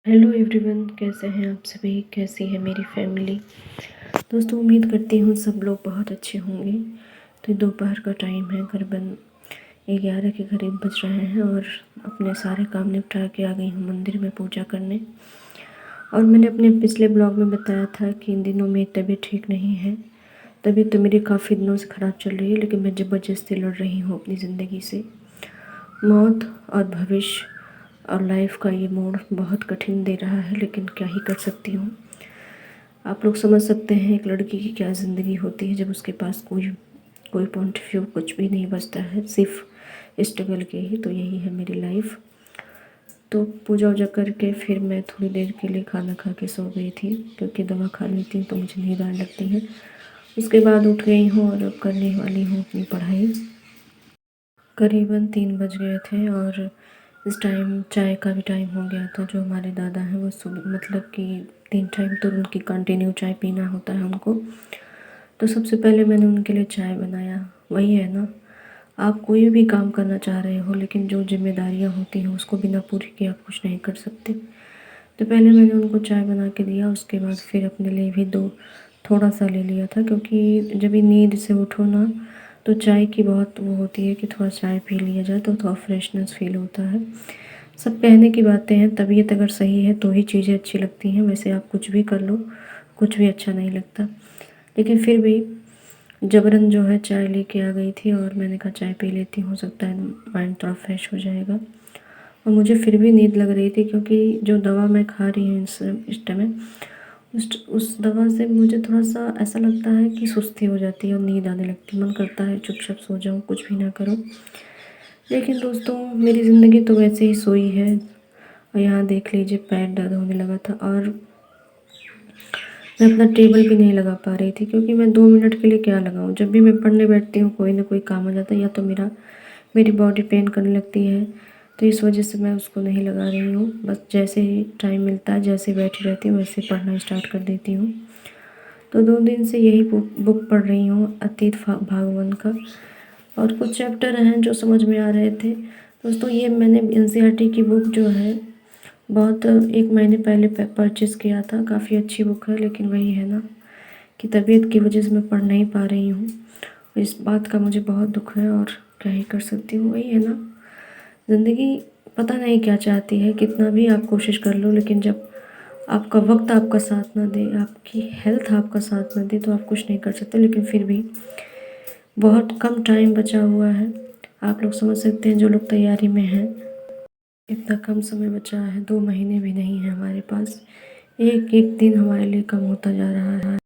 Hello everyone, कैसे हैं आप सभी? कैसी है मेरी फैमिली? दोस्तों, उम्मीद करती हूँ सब लोग बहुत अच्छे होंगे। तो दोपहर का टाइम है, करीबन 11 के करीब बज रहे हैं और अपने सारे काम निपटा के आ गई हूँ मंदिर में पूजा करने। और मैंने अपने पिछले ब्लॉग में बताया था कि इन दिनों मेरी तबीयत ठीक नहीं है। तबीयत तो मेरी काफ़ी दिनों से ख़राब चल रही है, लेकिन मैं ज़बरदस्ती लड़ रही हूँ अपनी ज़िंदगी से। मौत और भविष्य और लाइफ का ये मोड़ बहुत कठिन दे रहा है, लेकिन क्या ही कर सकती हूँ। आप लोग समझ सकते हैं एक लड़की की क्या ज़िंदगी होती है जब उसके पास कोई कोई पॉइंट ऑफ व्यू कुछ भी नहीं बचता है, सिर्फ स्ट्रगल के ही। तो यही है मेरी लाइफ। तो पूजा वूजा करके फिर मैं थोड़ी देर के लिए खाना खा के सो गई थी, क्योंकि दवा खा लेती हूँ तो मुझे नींद आने लगती है। उसके बाद उठ गई हूँ और अब करने वाली हूँ अपनी पढ़ाई। करीबन 3 बज गए थे और इस टाइम चाय का भी टाइम हो गया था। जो हमारे दादा हैं वो सुबह मतलब कि 3 टाइम तो उनकी कंटिन्यू चाय पीना होता है उनको। तो सबसे पहले मैंने उनके लिए चाय बनाया। वही है ना, आप कोई भी काम करना चाह रहे हो, लेकिन जो जिम्मेदारियां होती हैं उसको बिना पूरी किए आप कुछ नहीं कर सकते। तो पहले मैंने उनको चाय बना के दिया, उसके बाद फिर अपने लिए भी दो थोड़ा सा ले लिया था, क्योंकि जब भी नींद से उठो ना तो चाय की बहुत वो होती है कि थोड़ा चाय पी लिया जाए तो थोड़ा फ्रेशनेस फील होता है। सब कहने की बातें हैं, तबीयत अगर सही है तो ही चीज़ें अच्छी लगती हैं। वैसे आप कुछ भी कर लो, कुछ भी अच्छा नहीं लगता। लेकिन फिर भी जबरन जो है चाय लेके आ गई थी और मैंने कहा चाय पी लेती हूँ, हो सकता है माइंड थोड़ा फ्रेश हो जाएगा। और मुझे फिर भी नींद लग रही थी, क्योंकि जो दवा मैं खा रही हूँ इस टाइम उस दवा से मुझे थोड़ा सा ऐसा लगता है कि सुस्ती हो जाती है और नींद आने लगती है। मन करता है चुपचाप सो जाऊँ, कुछ भी ना करूँ। लेकिन दोस्तों, मेरी ज़िंदगी तो वैसे ही सोई है। और यहाँ देख लीजिए, पैर दर्द होने लगा था और मैं अपना टेबल भी नहीं लगा पा रही थी, क्योंकि मैं 2 मिनट के लिए क्या लगाऊं। जब भी मैं पढ़ने बैठती हूँ कोई ना कोई काम आ जाता है, या तो मेरी बॉडी पेन करने लगती है। तो इस वजह से मैं उसको नहीं लगा रही हूँ। बस जैसे ही टाइम मिलता है, जैसे बैठी रहती हूँ वैसे पढ़ना स्टार्ट कर देती हूँ। तो 2 दिन से यही बुक पढ़ रही हूँ, अतीत भागवन का। और कुछ चैप्टर हैं जो समझ में आ रहे थे। दोस्तों, ये मैंने एनसीईआरटी की बुक जो है बहुत 1 महीने पहले परचेज़ किया था। काफ़ी अच्छी बुक है, लेकिन वही है ना कि तबीयत की वजह से मैं पढ़ नहीं पा रही हूँ। इस बात का मुझे बहुत दुख है और क्या ही कर सकती हूँ। वही है ना, ज़िंदगी पता नहीं क्या चाहती है। कितना भी आप कोशिश कर लो, लेकिन जब आपका वक्त आपका साथ ना दे, आपकी हेल्थ आपका साथ ना दे, तो आप कुछ नहीं कर सकते। लेकिन फिर भी बहुत कम टाइम बचा हुआ है। आप लोग समझ सकते हैं जो लोग तैयारी में हैं। इतना कम समय बचा है, 2 महीने भी नहीं है हमारे पास। एक एक दिन हमारे लिए कम होता जा रहा है।